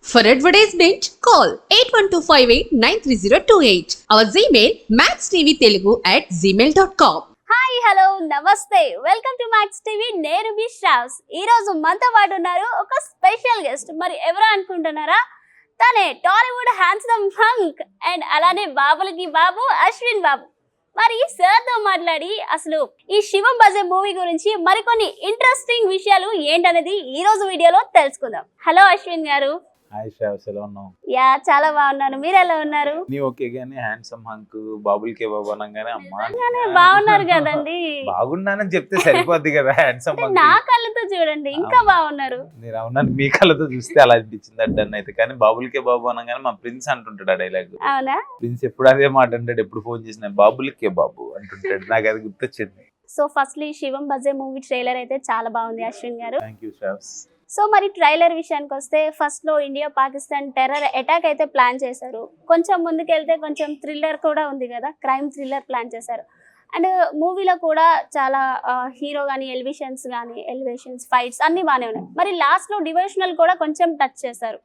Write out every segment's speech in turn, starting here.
For advertisement, call 8125893028. Our Gmail maxtvtelugu@gmail.com. Hi hello నమస్తే welcome to max TV. నేను మీ శ్రావ్స్. ఈ రోజు మనతో పాటు ఉన్నారు ఒక స్పెషల్ గెస్ట్. మరి ఎవరు అనుకుంటున్నారా? తనే టాలీవుడ్ హ్యాండ్సమ్ హంక్ అండ్ అలానే బాబులకి బాబు అశ్విన్ బాబు. మరి సార్తో మాట్లాడి అసలు ఈ శివం బజే మూవీ గురించి మరికొన్ని ఇంట్రెస్టింగ్ విషయాలు ఏంటనేది ఈ రోజు వీడియోలో తెలుసుకుందాం. హలో అశ్విన్ గారు. హాయ్ శ్రావ్స్, ఎలా ఉన్నావు? యా, చాలా బాగున్నాను. మీరు ఎలా ఉన్నారు? నీ ఓకే గానీ హ్యాండ్సమ్ హంక్ బాబులకే బాబు అనగానే అమ్మా బాగున్నారు కదండి. బాగున్నానని చెప్తే సరిపోద్ది కదా. హ్యాండ్సమ్ హంక్ నా కళ్ళతో చూడండి, ఇంకా బాగున్నారు. నేను అవునాను, మీ కళ్ళతో చూస్తే అలా అనిపించింది అడ్డన్ అయితే. కానీ బాబులకే బాబు అనగానే మా ప్రిన్స్ అంటుంటాడు ఆ డైలాగ్. అవునా? ప్రిన్స్ ఎప్పుడు అదే మాట అంటాడు, ఎప్పుడు ఫోన్ చేసిన బాబులకే బాబు అంటుంటాడు. నాకు అది గుర్తొచ్చింది. సో ఫస్ట్లీ శివం బజే మూవీ ట్రైలర్ అయితే చాలా బాగుంది అశ్విన్ గారు. Thank you Shravs. సో మరి ట్రైలర్ విషయానికి వస్తే ఫస్ట్ లో ఇండియా పాకిస్తాన్ టెర్రర్ అటాక్ అయితే ప్లాన్ చేశారు. కొంచెం ముందుకెళ్తే కొంచెం థ్రిల్లర్ కూడా ఉంది కదా, క్రైమ్ థ్రిల్లర్ ప్లాన్ చేశారు. అండ్ మూవీలో కూడా చాలా హీరో కానీ ఎలివేషన్స్ ఫైట్స్ అన్నీ బాగానే ఉన్నాయి. మరి లాస్ట్లో డివోషనల్ కూడా కొంచెం టచ్ చేశారు.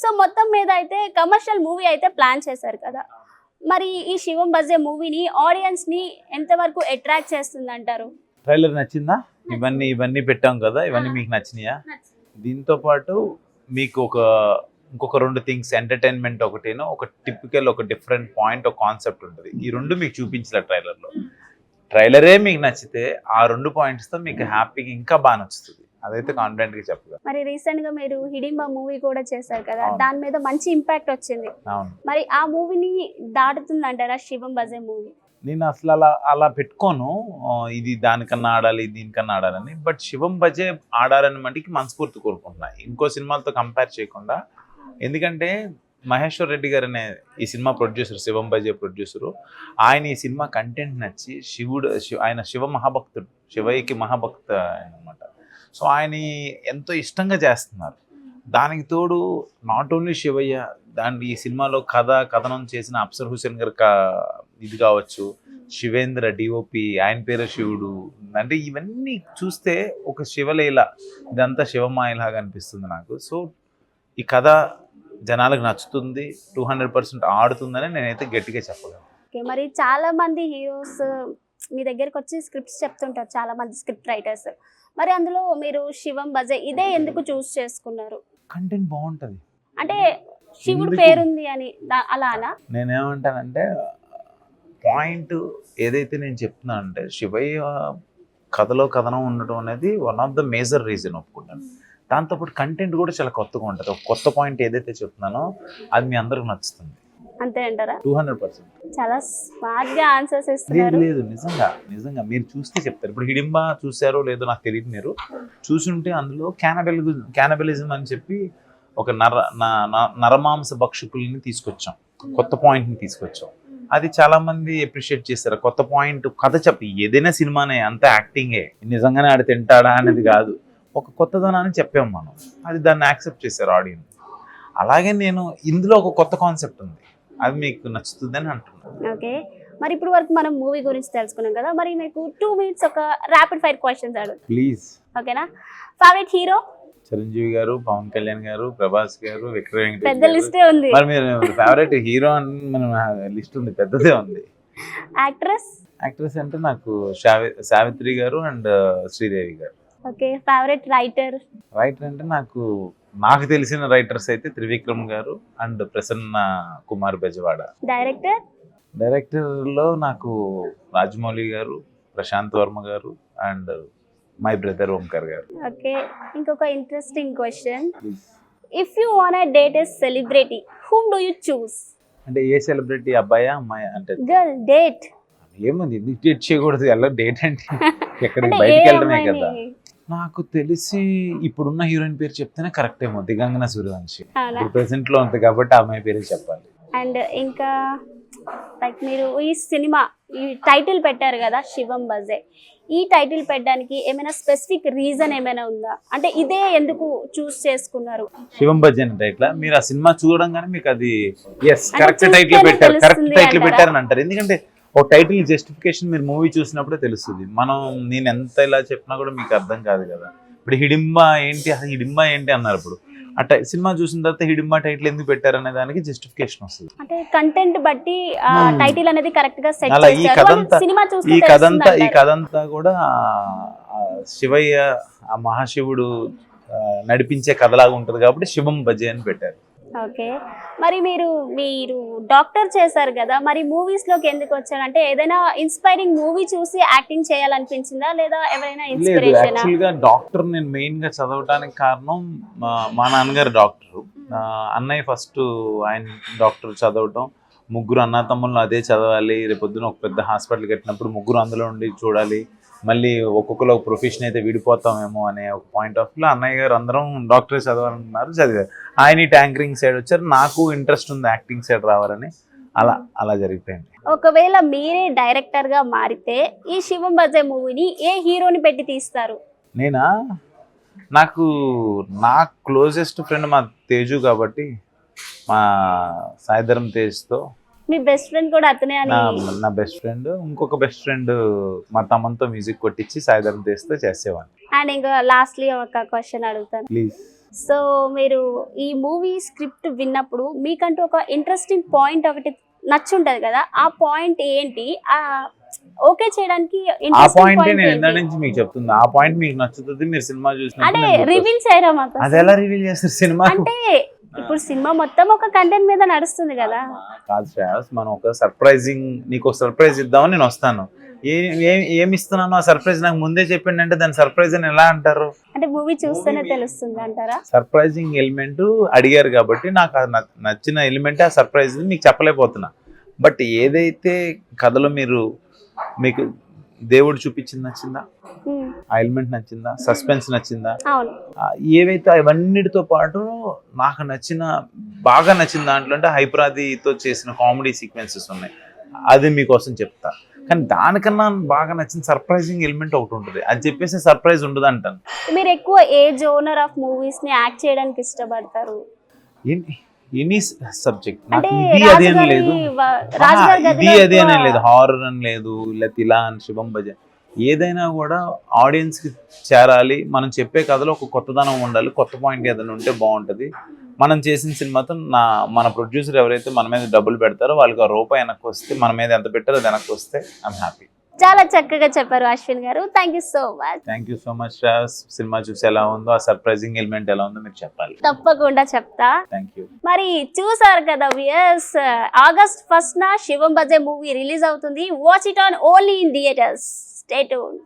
సో మొత్తం మీద అయితే కమర్షియల్ మూవీ అయితే ప్లాన్ చేశారు కదా. మరి ఈ శివం బజే మూవీని ఆడియన్స్ని ఎంతవరకు అట్రాక్ట్ చేస్తుంది అంటారు? ట్రైలర్ నచ్చిందా? ఇవన్నీ పెట్టాం కదా, ఇవన్నీ మీకు నచ్చినాయా? దీంతో పాటు మీకు ఇంకొక రెండు థింగ్స్, ఎంటర్టైన్మెంట్ ఒకటేనో, ఒక టిపికల్, ఒక డిఫరెంట్ పాయింట్, ఒక కాన్సెప్ట్ ఉంటుంది. ఈ రెండు మీకు చూపించలే ట్రైలర్లో. ట్రైలరే మీకు నచ్చితే ఆ రెండు పాయింట్స్తో మీకు హ్యాపీగా ఇంకా బాగా నచ్చుతుంది. అదైతే కాన్ఫిడెంట్గా చెప్పగలను. మరి రీసెంట్ గా మీరు హిడింబా మూవీ కూడా చేశారు కదా, దాని మీద మంచి ఇంపాక్ట్ వచ్చింది. మరి ఆ మూవీని దాటుతుంది అంటారా శివం బజే మూవీ? నేను అసలు అలా పెట్టుకోను, ఇది దానికన్నా ఆడాలి దీనికన్నా ఆడాలని. బట్ శివం బజే ఆడాలని మటుకి మనస్ఫూర్తి కోరుకుంటున్నా, ఇంకో సినిమాలతో కంపేర్ చేయకుండా. ఎందుకంటే మహేశ్వర్ రెడ్డి గారు అనే ఈ సినిమా ప్రొడ్యూసర్, శివం బజే ప్రొడ్యూసరు, ఆయన ఈ సినిమా కంటెంట్ నచ్చి ఆయన శివ మహాభక్తుడు, శివయ్యకి మహాభక్త అనమాట. సో ఆయన ఎంతో ఇష్టంగా చేస్తున్నారు. దానికి తోడు నాట్ ఓన్లీ శివయ్య, ఈ సినిమాలో కథనం చేసిన అఫ్సర్ హుసేన్ గారు ఇది కావచ్చు, శివేంద్ర డిఓపి, ఆయన పేరు శివుడు. అంటే ఇవన్నీ చూస్తే ఒక శివలీల, ఇదంతా శివమాయలాగా అనిపిస్తుంది నాకు. సో ఈ కథ జనాలకు నచ్చుతుంది, 200% ఆడుతుందని నేనైతే గట్టిగా చెప్పగలను. ఓకే, మరి చాలా మంది హీరోస్ మీ దగ్గరికి వచ్చి స్క్రిప్ట్స్ చెప్తుంటారు, చాలా మంది స్క్రిప్ట్ రైటర్స్. మరి అందులో మీరు శివం బజే ఇదే ఎందుకు చూస్ చేసుకున్నారు? కంటెంట్ బాగుంటుంది అంటే శివుడు పేరుంది అని అలానా? నేనేమంటానంటే పాయింట్ ఏదైతే నేను చెప్తున్నాను అంటే, శివయ్య కథలో కథనం ఉండటం అనేది one of the major reason ఒప్పుకుంటాను. దాంతోపాటు కంటెంట్ కూడా చాలా కొత్తగా ఉంటుంది. ఒక కొత్త పాయింట్ ఏదైతే చెప్తున్నానో అది మీ అందరికి నచ్చుతుంది. అంతే అంటారా? 200%. చాలా స్మార్ట్ గా ఆన్సర్స్ ఇస్తున్నారు. లేదు, నిజంగా మీరు చూస్తే చెప్తారు. ఇప్పుడు హిడింబా చూసారో లేదో నాకు తెలియదు, మీరు చూసుంటే అందులో క్యానబలిజం అని చెప్పి ఒక నరమాంస భక్షకుల్ని తీసుకొచ్చాం, కొత్త పాయింట్ని తీసుకొచ్చాం. అది చాలా మంది అప్రిషియేట్ చేస్తారు. కొత్త పాయింట్ కథ చెప్పి, ఏదైనా సినిమానే అంత యాక్టింగే, నిజంగానే ఆడి తింటాడా అనేది కాదు, ఒక కొత్తదనాన్ని చెప్పాం మనం. అది దాన్ని యాక్సెప్ట్ చేశారు ఆడియన్స్. అలాగే నేను ఇందులో ఒక కొత్త కాన్సెప్ట్ ఉంది, అది మీకు నచ్చుతుందని అంటున్నాను. ఓకే, మరి ఇప్పుడు వరకు మనం మూవీ గురించి తెలుసుకున్నాం కదా, మరి మీకు 2 minutes ఒక ర్యాపిడ్ ఫైర్ క్వశ్చన్స్ అడుగు. ప్లీజ్. ఓకేనా? Favourite hero? చిరంజీవి గారు, పవన్ కళ్యాణ్ గారు, ప్రభాస్ గారు, విక్రమ్ వెంకటేష్. పెద్ద లిస్టే ఉంది. మరి మీరు ఫేవరెట్ హీరో అని మన లిస్ట్ ఉంది, పెద్దదే ఉంది. యాక్ట్రెస్ అంటే నాకు సావిత్రి గారు అండ్ శ్రీదేవి గారు. ఓకే, ఫేవరెట్ రైటర్ అంటే నాకు తెలిసిన రైటర్స్ అయితే త్రివిక్రమ్ గారు అండ్ ప్రసన్న కుమార్ బెజవాడ. డైరెక్టర్లో నాకు రాజమౌళి గారు, ప్రశాంత్ వర్మ గారు అండ్ మై బ్రదర్ ఓంకర్ గారు. ఓకే, ఇంకొక interesting question. If you want date a celebrity, whom do you choose? అంటే ఏ సెలబ్రిటీ, అబ్బాయా అమ్మాయి? అంటే గర్ల్ డేట్. ఏముంది, ఎందుకు డేట్ చేయకూడదు? ఎలా డేట్ అంటే ఎక్కడికి బయటికి వెళ్ళడమే కదా. నాకు తెలిసి ఇప్పుడున్న హీరోయిన్ పేరు చెప్తేనే కరెక్ట్ ఏమో, దిగంగన సూర్యవంశి. ఇప్పుడు ప్రెసెంట్ లో ఉంది కాబట్టి ఆ అమ్మాయి పేరు చెప్పాలి. అండ్ ఇంకా లైక్ మీరు ఈ సినిమా ఈ టైటిల్ పెట్టారు కదా శివం బజే, ఈ టైటిల్ పెట్టడానికి ఏమైనా స్పెసిఫిక్ రీజన్ ఏమైనా ఉందా? అంటే ఇదే ఎందుకు చూస్ చేసుకున్నారు? శివం బజే అనే టైటిల్ మీరు ఆ సినిమా చూడగానే మీకు అది కరెక్ట్ టైటిల్ పెట్టారని అంటారు. ఎందుకంటే ఒక టైటిల్ జస్టిఫికేషన్ మీరు మూవీ చూసినప్పుడే తెలుస్తుంది. నేను ఎంత ఇలా చెప్పినా కూడా మీకు అర్థం కాదు కదా. ఇప్పుడు హిడింబా ఏంటి, అసలు హిడింబా ఏంటి అన్నారు. ఇప్పుడు అట్లా సినిమా చూసిన తర్వాత హిడింబా టైటిల్ ఎందుకు పెట్టారనే దానికి జస్టిఫికేషన్ వస్తుంది. అంటే కంటెంట్ బట్టి టైటిల్ అనేది కరెక్ట్ గా సెట్ అలా ఈ చేశారు. కథంతా సినిమా ఈ చూస్తే కథంతా ఈ తెలుస్తుంది కథంతా కూడా శివయ్య ఆ మహాశివుడు నడిపించే కథలాగా ఉంటది కాబట్టి శివం భజే అని పెట్టారు. ఓకే, మరి మీరు డాక్టర్ చేశారు కదా, మరి మూవీస్ లోకి ఎందుకు వచ్చారు? అంటే ఏదైనా ఇన్స్పైరింగ్ మూవీ చూసి యాక్టింగ్ చేయాలనిపించిందా, లేదా ఎవరైనా లేదు, ఇన్స్పిరేషన్? యాక్చువల్ గా డాక్టర్ నేను మెయిన్ గా చదవడానికి కారణం మా నాన్నగారు డాక్టర్. అన్నయ్య ఫస్ట్ ఆయన డాక్టర్ చదవటం, ముగ్గురు అన్న తమ్ముళ్ళు అదే చదవాలి, రేపొద్దున ఒక పెద్ద హాస్పిటల్ కట్టినప్పుడు ముగ్గురు అందులో ఉండి చూడాలి, మళ్ళీ ఒక్కొక్కరు ఒక ప్రొఫెషన్ అయితే విడిపోతామేమో అనే ఒక పాయింట్ ఆఫ్ వ్యూలో అన్నయ్య గారు అందరం డాక్టరే చదవాలన్నారు, చదివారు. ఆయన ట్యాంకరింగ్ సైడ్ వచ్చారు, నాకు ఇంట్రెస్ట్ ఉంది యాక్టింగ్ సైడ్ రావాలని, అలా జరిగిపోయింది. ఒకవేళ మీరే డైరెక్టర్ గా మారితే ఈ శివం బజే మూవీని ఏ హీరోని పెట్టి తీస్తారు? నేనా, నాకు నా క్లోజెస్ట్ ఫ్రెండ్ మా తేజు కాబట్టి మా సాయిధరం తేజ్తో, మీ బెస్ట్ ఫ్రెండ్ కూడా అతనే అని? నా బెస్ట్ ఫ్రెండ్, ఇంకొక బెస్ట్ ఫ్రెండ్ మా తమ్మంతో మ్యూజిక్ కొట్టించి సాయిధరం తేజ్తో చేసేవాడిని. అండ్ ఇంకా లాస్ట్లీ ఒక క్వశ్చన్ అడుగుతాను ప్లీజ్. సో మీరు ఈ మూవీ స్క్రిప్ట్ విన్నప్పుడు మీకంటూ ఒక ఇంట్రెస్టింగ్ పాయింట్ ఒకటి నచ్చుంటది కదా, ఆ పాయింట్ ఏంటి? ఓకే చేయడానికి ఆ పాయింట్ నేను ఇందా నుంచి మీకు చెప్తుంది, ఆ పాయింట్ మీకు నచ్చుతుంది, మీరు సినిమా చూసిన అంటే రివీల్ చేయరా మాకు? అది ఎలా రివీల్ చేస్తారు సినిమా? అంటే ఇప్పుడు సినిమా మొత్తం ఒక కంటెంట్ మీద నడుస్తుంది కదా. కాదు శ్రేయస్, మనం ఒక సర్ప్రైజింగ్, నీకు ఒక సర్ప్రైజ్ ఇద్దామని నేను వస్తాను, ఏమి ఇస్తున్నాను ఆ సర్ప్రైజ్ నాకు ముందే చెప్పిండి అంటే దాని సర్ప్రైజ్ అని ఎలా అంటారు? అంటే మూవీ చూస్తేనే తెలుస్తుంది అంటారా? సర్ప్రైజింగ్ ఎలిమెంట్ అడిగారు కాబట్టి నాకు నచ్చిన ఎలిమెంట్ ఆ సర్ప్రైజ్ మీకు చెప్పలేకపోతున్నా. బట్ ఏదైతే కథలో మీకు దేవుడు చూపించింది నచ్చిందా, ఆ ఎలిమెంట్ నచ్చిందా, సస్పెన్స్ నచ్చిందా, ఏవైతే అవన్నిటితో పాటు నాకు బాగా నచ్చిన దాంట్లో అంటే హైపరాదితో చేసిన కామెడీ సీక్వెన్సెస్ ఉన్నాయి, అది మీకోసం చెప్తా. కానీ దానికన్నా బాగా నచ్చిన సర్ప్రైజింగ్ ఎలిమెంట్ ఒకటి ఉంటుంది, అది చెప్పేసి సర్ప్రైజ్ ఉండదు అంటాను. మీరు ఎక్కువ ఏ జోనర్ ఆఫ్ మూవీస్ ని యాక్ట్ చేయడానికి ఇష్టపడతారు? ఎనీ సబ్జెక్ట్, నాకు ఇది అది అని లేదు, హారర్ అని లేదు, లేకపోతే ఇలా అని శివం భజన్, ఏదైనా కూడా ఆడియన్స్ కి చేరాలి, మనం చెప్పే కథలో ఒక కొత్తదనం ఉండాలి, కొత్త పాయింట్ ఏదైనా ఉంటే బాగుంటది. మనం చేసిన సినిమాతో మన ప్రొడ్యూసర్ ఎవరైతే మన మీద డబ్బులు పెడతారో వాళ్ళకి ఆ రూపాయి వెనక్కి వస్తే, మన మీద ఎంత పెట్టారో అది వెనక్కి వస్తే ఐఎమ్ హ్యాపీ. చాలా చక్కగా చెప్పారు అశ్విన్ గారు, thank you so much. Thank you so much. Cinema చూసి ఎలా ఉందో, ఆ సర్ప్రైజింగ్ ఎలిమెంట్ ఎలా ఉందో మీరు చెప్పాలి. తప్పకుండా చెప్తా. Thank you. మరి చూసారు కదా వ్యూయర్స్, August 1న శివం బజే మూవీ రిలీజ్ అవుతుంది. Watch it on only in theatres. Stay tuned.